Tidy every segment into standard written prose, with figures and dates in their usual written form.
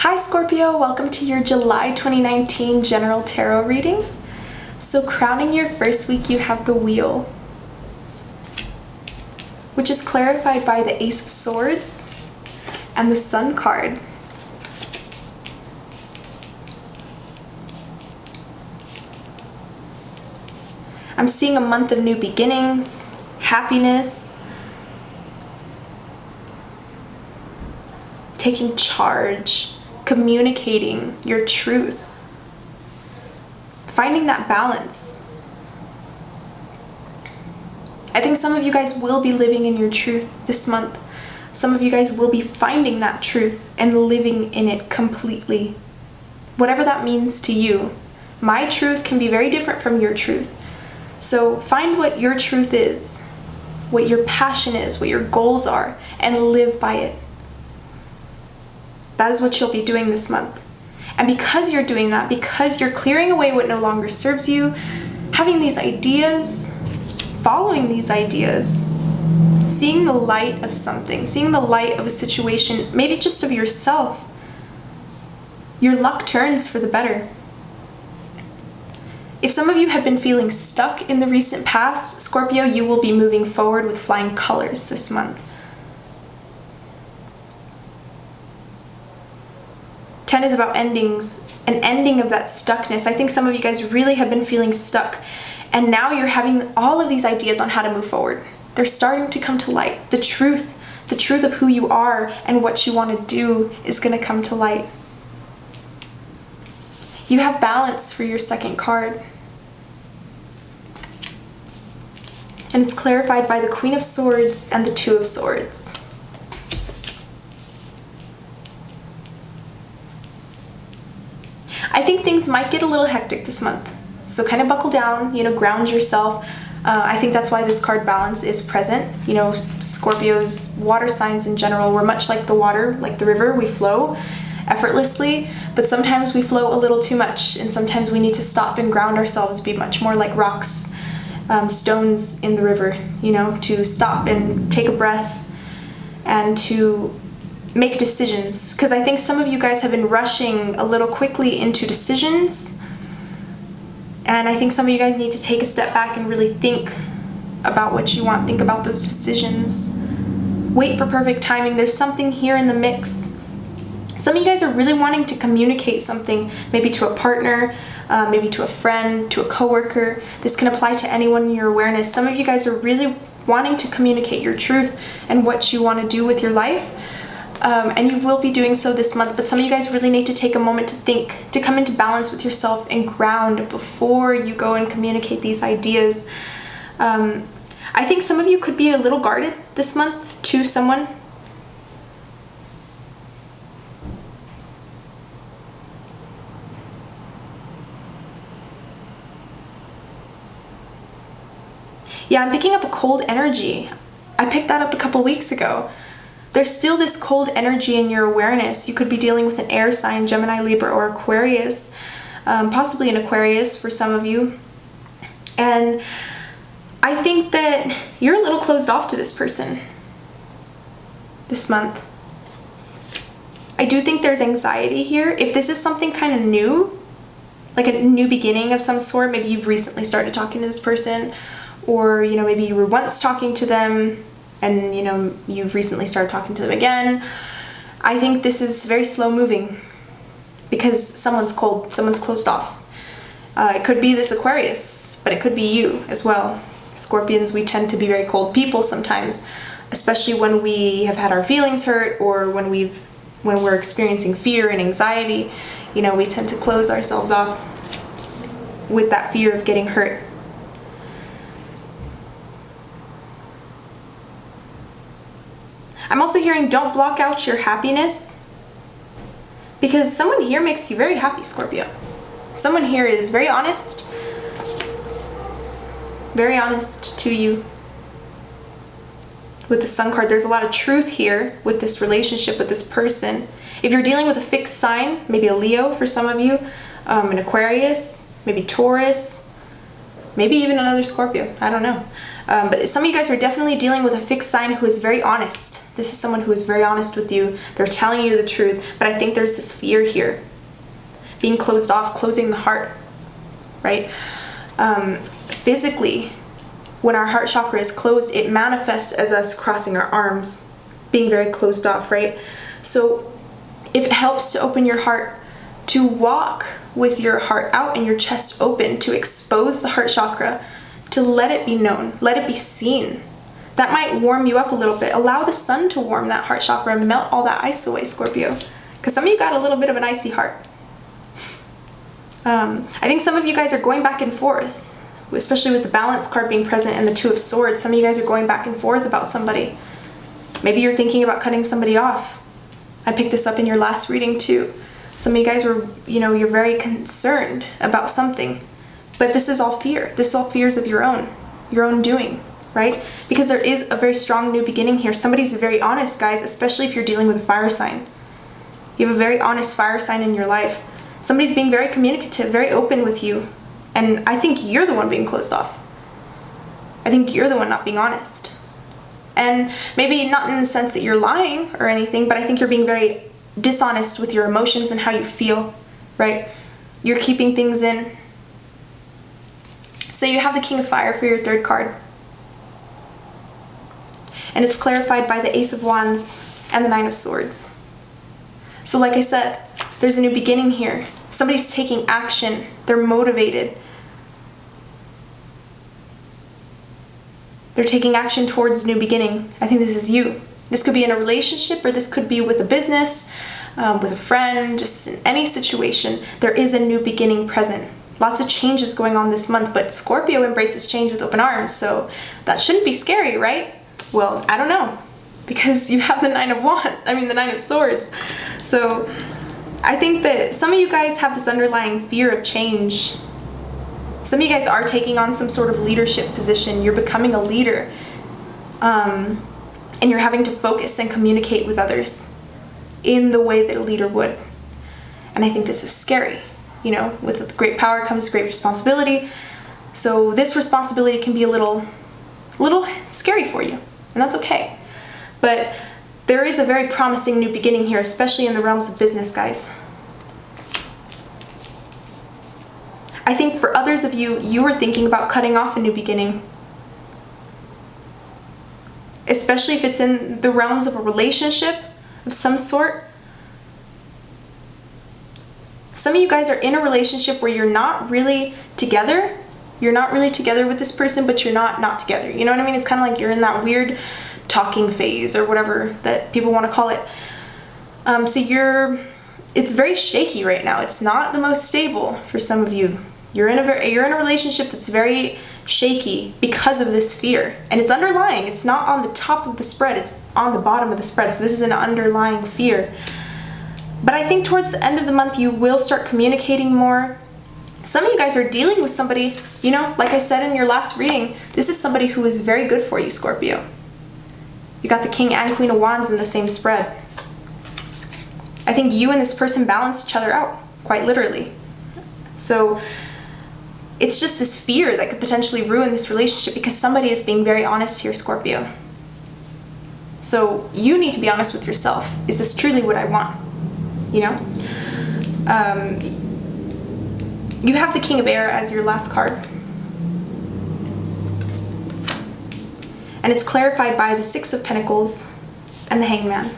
Hi Scorpio, welcome to your July 2019 general tarot reading. So crowning your first week, you have the Wheel, which is clarified by the Ace of Swords and the Sun card. I'm seeing a month of new beginnings, happiness, taking charge, communicating your truth, finding that balance. I think some of you guys will be living in your truth this month. Some of you guys will be finding that truth and living in it completely. Whatever that means to you. My truth can be very different from your truth. So find what your truth is, what your passion is, what your goals are, and live by it. That is what you'll be doing this month. And because you're doing that, because you're clearing away what no longer serves you, having these ideas, following these ideas, seeing the light of something, seeing the light of a situation, maybe just of yourself, your luck turns for the better. If some of you have been feeling stuck in the recent past, Scorpio, you will be moving forward with flying colors this month. 10 is about endings, an ending of that stuckness. I think some of you guys really have been feeling stuck, and now you're having all of these ideas on how to move forward. They're starting to come to light. The truth of who you are and what you want to do is going to come to light. You have balance for your second card. And it's clarified by the Queen of Swords and the Two of Swords. I think things might get a little hectic this month. So kind of buckle down, ground yourself. I think that's why this card balance is present. Scorpios, water signs in general, we're much like the water, like the river. We flow effortlessly, but sometimes we flow a little too much, and sometimes we need to stop and ground ourselves, be much more like rocks, stones in the river, to stop and take a breath and to make decisions. Because I think some of you guys have been rushing a little quickly into decisions, and I think some of you guys need to take a step back and really think about what you want, think about those decisions. Wait for perfect timing. There's something here in the mix. Some of you guys are really wanting to communicate something, maybe to a partner, maybe to a friend, to a coworker. This can apply to anyone in your awareness. Some of you guys are really wanting to communicate your truth and what you want to do with your life. And you will be doing so this month, but some of you guys really need to take a moment to think, to come into balance with yourself and ground before you go and communicate these ideas. I think some of you could be a little guarded this month to someone. Yeah, I'm picking up a cold energy. I picked that up a couple weeks ago. There's still this cold energy in your awareness. You could be dealing with an air sign, Gemini, Libra, or Aquarius, possibly an Aquarius for some of you. And I think that you're a little closed off to this person this month. I do think there's anxiety here. If this is something kind of new, like a new beginning of some sort, maybe you've recently started talking to this person, or maybe you were once talking to them and you've recently started talking to them again. I think this is very slow moving because someone's cold, someone's closed off. It could be this Aquarius, but it could be you as well. Scorpions, we tend to be very cold people sometimes, especially when we have had our feelings hurt, or when we're experiencing fear and anxiety. We tend to close ourselves off with that fear of getting hurt. I'm also hearing don't block out your happiness, because someone here makes you very happy, Scorpio. Someone here is very honest to you. With the Sun card, there's a lot of truth here with this relationship, with this person. If you're dealing with a fixed sign, maybe a Leo for some of you, an Aquarius, maybe Taurus, maybe even another Scorpio, I don't know. But some of you guys are definitely dealing with a fixed sign who is very honest. This is someone who is very honest with you. They're telling you the truth, but I think there's this fear here. Being closed off, closing the heart, right? Physically, when our heart chakra is closed, it manifests as us crossing our arms, being very closed off, right? So if it helps to open your heart, to walk with your heart out and your chest open, to expose the heart chakra, to let it be known, let it be seen, that might warm you up a little bit. Allow the sun to warm that heart chakra and melt all that ice away, Scorpio. Because some of you got a little bit of an icy heart. I think some of you guys are going back and forth, especially with the balance card being present and the Two of Swords. Some of you guys are going back and forth about somebody. Maybe you're thinking about cutting somebody off. I picked this up in your last reading too. Some of you guys were, you're very concerned about something, but this is all fear. This is all fears of your own doing, right? Because there is a very strong new beginning here. Somebody's very honest, guys, especially if you're dealing with a fire sign. You have a very honest fire sign in your life. Somebody's being very communicative, very open with you. And I think you're the one being closed off. I think you're the one not being honest. And maybe not in the sense that you're lying or anything, but I think you're being very dishonest with your emotions and how you feel, right? You're keeping things in. So you have the King of Fire for your third card. And it's clarified by the Ace of Wands and the Nine of Swords. So like I said, there's a new beginning here. Somebody's taking action. They're motivated. They're taking action towards a new beginning. I think this is you. This could be in a relationship, or this could be with a business, with a friend, just in any situation. There is a new beginning present. Lots of changes going on this month, but Scorpio embraces change with open arms, so that shouldn't be scary, right? Well, I don't know, because you have the Nine of Swords. So I think that some of you guys have this underlying fear of change. Some of you guys are taking on some sort of leadership position. You're becoming a leader. And you're having to focus and communicate with others in the way that a leader would. And I think this is scary. With great power comes great responsibility. So this responsibility can be a little scary for you, and that's okay. But there is a very promising new beginning here, especially in the realms of business, guys. I think for others of you, you are thinking about cutting off a new beginning. Especially if it's in the realms of a relationship of some sort. Some of you guys are in a relationship where you're not really together. You're not really together with this person, but you're not together. You know what I mean? It's kind of like you're in that weird talking phase or whatever that people want to call it. It's very shaky right now. It's not the most stable for some of you. You're in a relationship that's very shaky because of this fear, and it's underlying. It's not on the top of the spread, it's on the bottom of the spread. So this is an underlying fear. But I think towards the end of the month you will start communicating more. Some of you guys are dealing with somebody, like I said in your last reading, this is somebody who is very good for you, Scorpio. You got the King and Queen of Wands in the same spread. I think you and this person balance each other out, quite literally. So it's just this fear that could potentially ruin this relationship because somebody is being very honest here, Scorpio. So you need to be honest with yourself. Is this truly what I want? You have the King of Air as your last card. And it's clarified by the Six of Pentacles and the Hangman.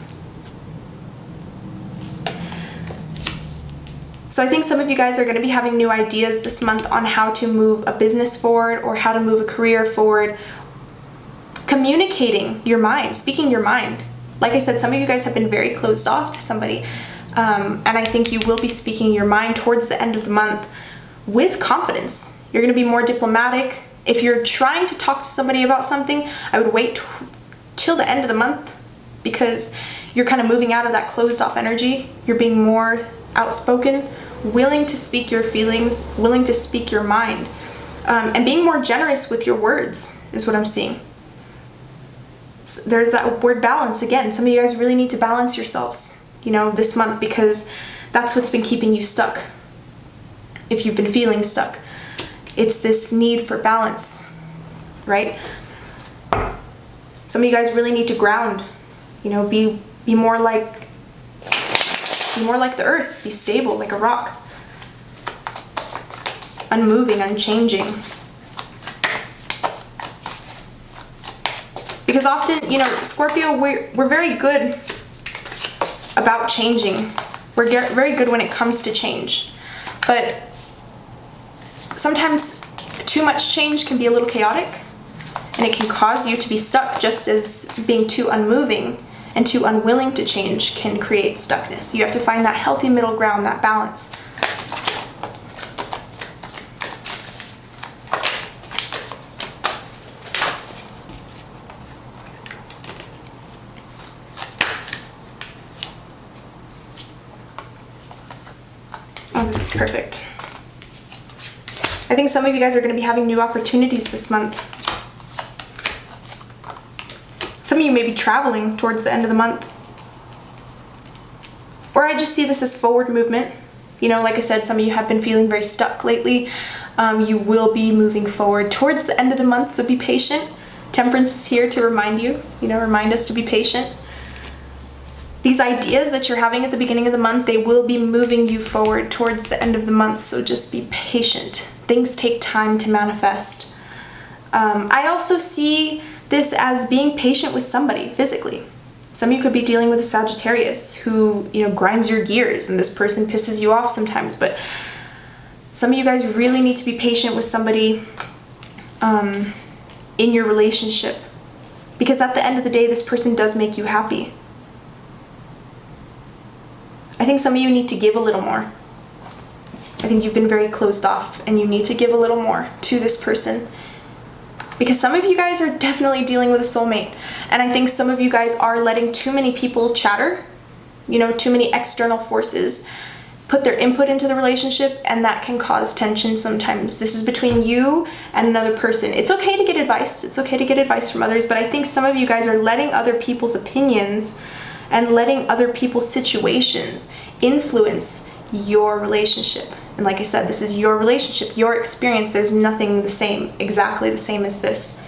So I think some of you guys are going to be having new ideas this month on how to move a business forward or how to move a career forward. Communicating your mind, speaking your mind. Like I said, some of you guys have been very closed off to somebody. And I think you will be speaking your mind towards the end of the month with confidence. You're going to be more diplomatic. If you're trying to talk to somebody about something, I would wait till the end of the month because you're kind of moving out of that closed off energy. You're being more outspoken, willing to speak your feelings, willing to speak your mind, and being more generous with your words is what I'm seeing. So there's that word balance again. Some of you guys really need to balance yourselves, this month, because that's what's been keeping you stuck. If you've been feeling stuck, it's this need for balance, right? Some of you guys really need to ground, you know, be more like the earth, be stable like a rock, unmoving, unchanging. Because often, you know, Scorpio, we're very good about changing. We're very good when it comes to change. But sometimes too much change can be a little chaotic, and it can cause you to be stuck, just as being too unmoving and too unwilling to change can create stuckness. You have to find that healthy middle ground, that balance. Oh, this is perfect. I think some of you guys are going to be having new opportunities this month. Some of you may be traveling towards the end of the month. Or I just see this as forward movement. You know, like I said, some of you have been feeling very stuck lately. You will be moving forward towards the end of the month, so be patient. Temperance is here to remind you, remind us to be patient. These ideas that you're having at the beginning of the month, they will be moving you forward towards the end of the month, so just be patient. Things take time to manifest. I also see this as being patient with somebody physically. Some of you could be dealing with a Sagittarius who, grinds your gears, and this person pisses you off sometimes, but some of you guys really need to be patient with somebody in your relationship, because at the end of the day, this person does make you happy. I think some of you need to give a little more. I think you've been very closed off, and you need to give a little more to this person, because some of you guys are definitely dealing with a soulmate, and I think some of you guys are letting too many people chatter, too many external forces put their input into the relationship, and that can cause tension sometimes. This is between you and another person. It's okay to get advice. It's okay to get advice from others, but I think some of you guys are letting other people's opinions and letting other people's situations influence your relationship. And like I said, this is your relationship, your experience. There's nothing exactly the same as this.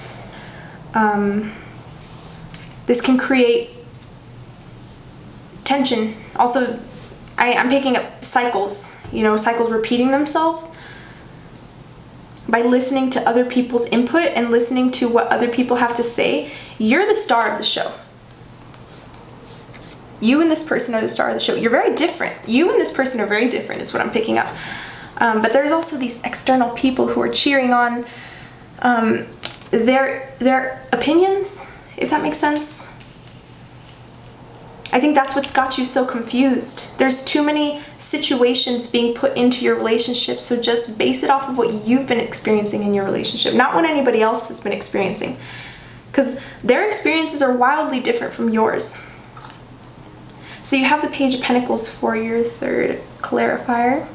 This can create tension. Also, I'm picking up cycles, cycles repeating themselves. By listening to other people's input and listening to what other people have to say, you're the star of the show. You and this person are the star of the show. You're very different. You and this person are very different is what I'm picking up. But there's also these external people who are cheering on their opinions, if that makes sense. I think that's what's got you so confused. There's too many situations being put into your relationship, so just base it off of what you've been experiencing in your relationship, not what anybody else has been experiencing, because their experiences are wildly different from yours. So you have the Page of Pentacles for your third clarifier.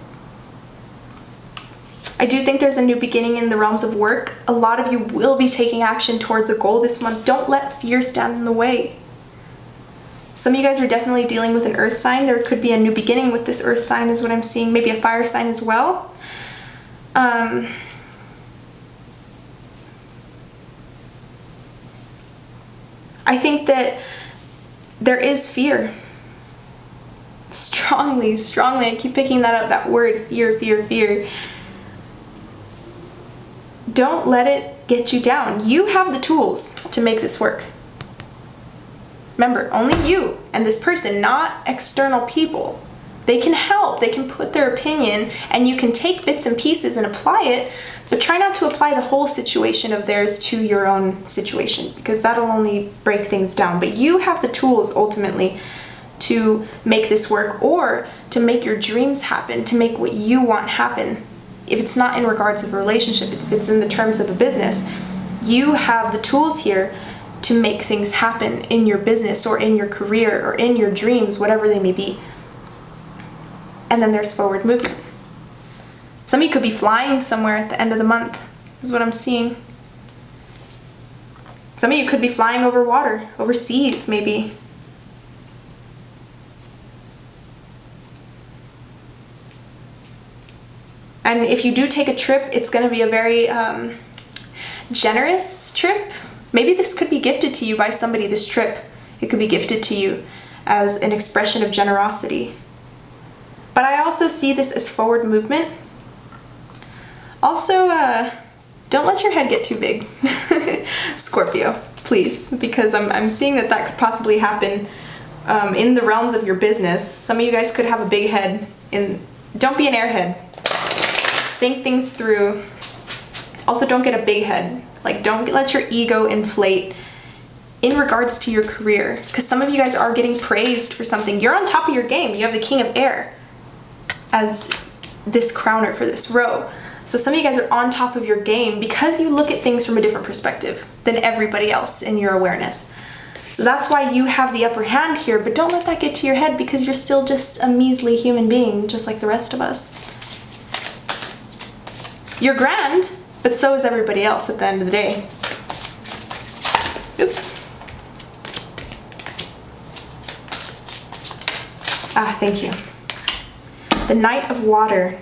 I do think there's a new beginning in the realms of work. A lot of you will be taking action towards a goal this month. Don't let fear stand in the way. Some of you guys are definitely dealing with an earth sign. There could be a new beginning with this earth sign is what I'm seeing. Maybe a fire sign as well. I think that there is fear. Strongly, I keep picking that up, that word, fear, fear, fear. Don't let it get you down. You have the tools to make this work. Remember, only you and this person, not external people. They can help, they can put their opinion, and you can take bits and pieces and apply it, but try not to apply the whole situation of theirs to your own situation, because that'll only break things down. But you have the tools ultimately to make this work, or to make your dreams happen, to make what you want happen. If it's not in regards of a relationship, if it's in the terms of a business, you have the tools here to make things happen in your business or in your career or in your dreams, whatever they may be. And then there's forward movement. Some of you could be flying somewhere at the end of the month, is what I'm seeing. Some of you could be flying over water, overseas maybe. And if you do take a trip, it's going to be a very generous trip. Maybe this could be gifted to you by somebody, this trip. It could be gifted to you as an expression of generosity. But I also see this as forward movement. Also, don't let your head get too big, Scorpio, please, because I'm seeing that could possibly happen in the realms of your business. Some of you guys could have a big head. Don't be an airhead. Think things through. Also, don't get a big head. Like, don't let your ego inflate in regards to your career, because some of you guys are getting praised for something. You're on top of your game. You have the King of Air as this crowner for this row. So some of you guys are on top of your game because you look at things from a different perspective than everybody else in your awareness. So that's why you have the upper hand here, but don't let that get to your head, because you're still just a measly human being, just like the rest of us. You're grand, but so is everybody else at the end of the day. Oops. Thank you. The Knight of Water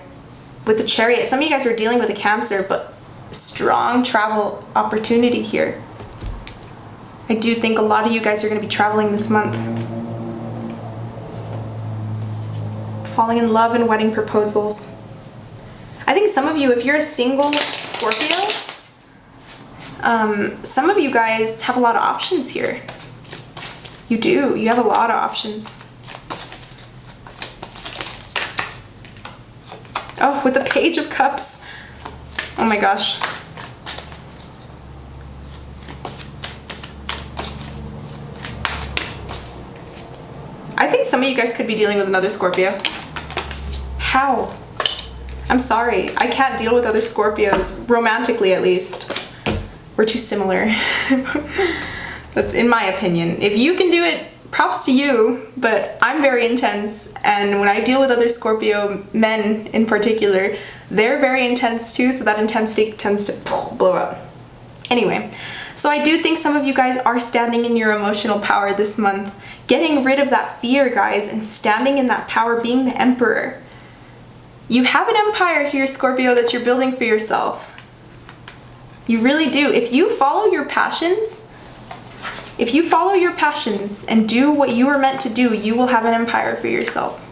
with the Chariot. Some of you guys are dealing with a Cancer, but strong travel opportunity here. I do think a lot of you guys are going to be traveling this month. Falling in love and wedding proposals. I think some of you, if you're a single Scorpio, some of you guys have a lot of options here. You do. You have a lot of options. Oh, with the Page of Cups. Oh my gosh. I think some of you guys could be dealing with another Scorpio. How? I'm sorry. I can't deal with other Scorpios, romantically at least. We're too similar. That's in my opinion. If you can do it, props to you, but I'm very intense, and when I deal with other Scorpio men in particular, they're very intense too, so that intensity tends to blow up. Anyway, so I do think some of you guys are standing in your emotional power this month, getting rid of that fear, guys, and standing in that power, being the Emperor. You have an empire here, Scorpio, that you're building for yourself. You really do. If you follow your passions, and do what you are meant to do, you will have an empire for yourself.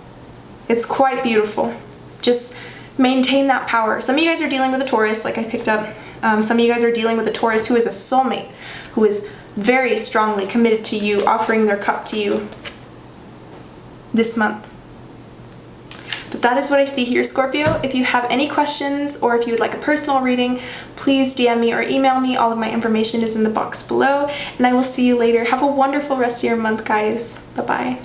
It's quite beautiful. Just maintain that power. Some of you guys are dealing with a Taurus, like I picked up. Some of you guys are dealing with a Taurus who is a soulmate, who is very strongly committed to you, offering their cup to you this month. But that is what I see here, Scorpio. If you have any questions or if you would like a personal reading, please DM me or email me. All of my information is in the box below, and I will see you later. Have a wonderful rest of your month, guys. Bye-bye.